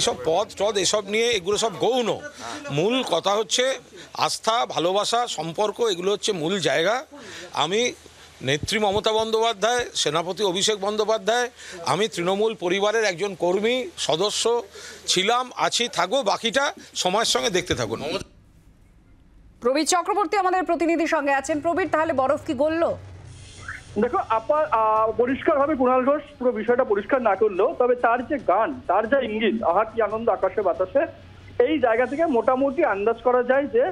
এসব পদ টদ এসব নিয়ে এগুলো সব গৌণ। মূল কথা হচ্ছে আস্থা, ভালোবাসা, সম্পর্ক, এগুলো হচ্ছে মূল জায়গা। আমি নেত্রী মমতা বন্দ্যোপাধ্যায়, সেনাপতি অভিষেক বন্দ্যোপাধ্যায়, আমি তৃণমূল পরিবারের একজন কর্মী সদস্য ছিলাম, আছি, থাকবো। বাকিটা সময়ের সঙ্গে দেখতে থাকুন। প্রবীর চক্রবর্তী আমাদের প্রতিনিধির সঙ্গে আছেন। প্রবীর, তাহলে বরফ কি গলল? দেখো পরিষ্কারভাবে কুণাল ঘোষ পুরো বিষয়টা পরিষ্কার না করলেও, তবে তার যে গান, তার যা ইঙ্গিত, আহা কি আনন্দ আকাশে বাতাসে, এই জায়গা থেকে মোটামুটি আন্দাজ করা যায় যে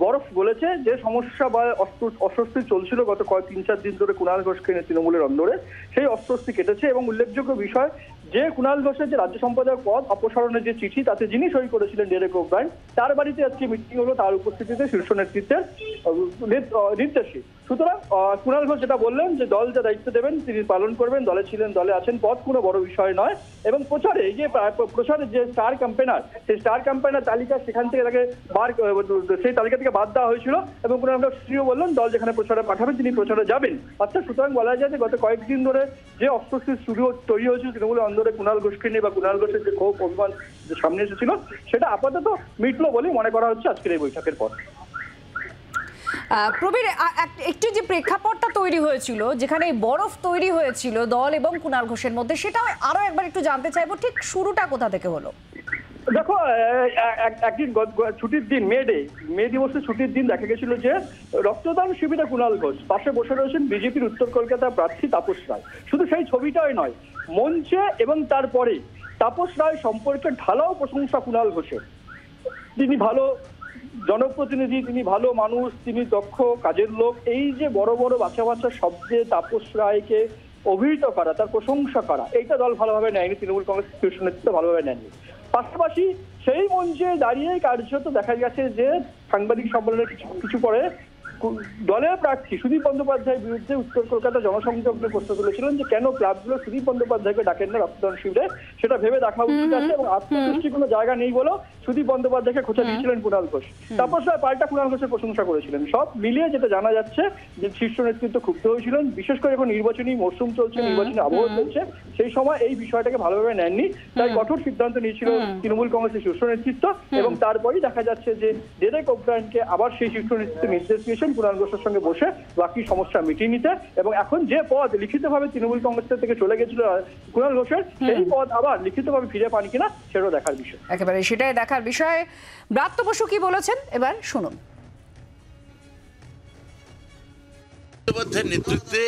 বরফ গলেছে। যে সমস্যা বা অস্বস্তি চলছিল গত 3-4 দিন ধরে কুণাল ঘোষকে তৃণমূলের অন্দরে, সেই অস্বস্তি কেটেছে। এবং উল্লেখযোগ্য বিষয় যে কুণাল ঘোষের যে রাজ্য সম্পাদক পদ অপসারণের যে চিঠি, তাতে যিনি সই করেছিলেন ডেরেক ওব্রায়েন, তার বাড়িতে আজকে মিটিং হলো তার উপস্থিতিতে শীর্ষ নেতৃত্বের নির্দেশে। সুতরাং কুণাল ঘোষ যেটা বললেন যে দল যা দায়িত্ব দেবেন তিনি পালন করবেন, দলে ছিলেন, দলে আছেন, পদ কোনো বড় বিষয় নয়। এবং প্রচারে এই যে প্রচারের যে স্টার ক্যাম্পেনার, সেই স্টার ক্যাম্পেনার তালিকা, সেখান থেকে তাকে সেই তালিকা থেকে বাদ দেওয়া হয়েছিল। এবং কুণাল ঘোষও বললেন দল যেখানে প্রচারে পাঠাবেন তিনি প্রচারে যাবেন। অর্থাৎ সুতরাং বলা যায় যে গত কয়েকদিন ধরে যে অস্বস্তি তৈরি হয়েছিল তৃণমূলের অন্দরে কুণাল ঘোষকে নিয়ে, বা কুণাল ঘোষের যে ক্ষোভ অভিমান যে সামনে এসেছিল, সেটা আপাতত মিটলো বলেই মনে করা হচ্ছে আজকের এই বৈঠকের পর। প্রবীর, একটু যে প্রেক্ষাপটটা তৈরি হয়েছিল, যেখানে বরফ তৈরি হয়েছিল দল এবং কুণাল ঘোষের মধ্যে, সেটা আরো একবার একটু জানতে চাইবো। ঠিক শুরুটা কোথা থেকে হলো? দেখো, একদিন ছুটির দিন, মে দিবসের ছুটির দিন দেখা গেছিল যে রক্তদান শিবিরে কুণাল ঘোষ, পাশে বসে রয়েছেন বিজেপির উত্তর কলকাতা প্রার্থী তাপস রায়। শুধু সেই ছবিটাই নয়, মঞ্চে এবং তারপরে তাপস রায় সম্পর্কে ঢালাও প্রশংসা কুণাল ঘোষের। তিনি ভালো জনপ্রতিনিধি, তিনি ভালো মানুষ, তিনি দক্ষ কাজের লোক। এই যে বড় বড় বাচ্চা বাচ্চা শব্দে তাপস রায়কে অভিহিত করা, তার প্রশংসা করা, এইটা দল ভালোভাবে নেয়নি, তৃণমূল কংগ্রেস শীর্ষ নেতৃত্ব ভালোভাবে নেয়নি। পাশাপাশি সেই মঞ্চে দাঁড়িয়ে কার্যত দেখা গেছে যে সাংবাদিক সম্মেলনের কিছু পরে দলের প্রার্থী সুদীপ বন্দ্যোপাধ্যায়ের বিরুদ্ধে উত্তর কলকাতা জনসংযোগ প্রশ্ন তুলেছিলেন যে কেন ক্লাবগুলো সুদীপ বন্দ্যোপাধ্যায়কে ডাকেন না রক্তদান শিবিরে, সেটা ভেবে দেখা উচিত আছে। এবং আত্মতুষ্টির কোনো জায়গা নেই বলেও সুদীপ বন্দ্যোপাধ্যায়কে খোঁচা দিয়েছিলেন কুণাল ঘোষ। তারপর পাল্টা কুণাল ঘোষের প্রশংসা করেছিলেন। সব মিলিয়ে যেটা জানা যাচ্ছে যে শীর্ষ নেতৃত্ব ক্ষুব্ধ হয়েছিলেন, বিশেষ করে এখন নির্বাচনী মরশুম চলছে, নির্বাচনী আবহ চলছে, সেই সময় এই বিষয়টাকে ভালোভাবে নেননি। তাই কঠোর সিদ্ধান্ত নিয়েছিল তৃণমূল কংগ্রেসের শীর্ষ নেতৃত্ব। এবং তারপরেই দেখা যাচ্ছে যে ডেরেক ওব্রায়েনকে আবার সেই শীর্ষ নেতৃত্ব নির্দেশ দিয়েছেন কুণাল ঘোষের সঙ্গে বসে বাকি সমস্যা মিটিয়ে নিতে। এবং এখন যে পদ লিখিতভাবে তৃণমূল কংগ্রেস থেকে চলে গেছিল কুণাল ঘোষের, সেই পদ আবার লিখিতভাবে ফিরে পান কিনা সেটাও দেখার বিষয়। একেবারে সেটাই দেখার বিষয়। ব্রাত্য বসু কি বলেছেন এবার শুনুন। বন্দ্যোপাধ্যায়ের নেতৃত্বে,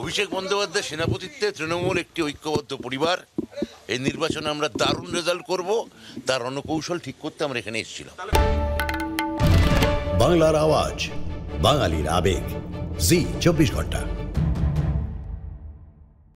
অভিষেক বন্দ্যোপাধ্যায়ের সেনাপতিত্বে তৃণমূল একটি ঐক্যবদ্ধ পরিবার। এই নির্বাচনে আমরা দারুণ রেজাল্ট করব, তার রণকৌশল ঠিক করতে আমরা এখানে এসেছিলাম। বাংলার আওয়াজ, বাঙালির আবেগ, জি 24 ঘন্টা।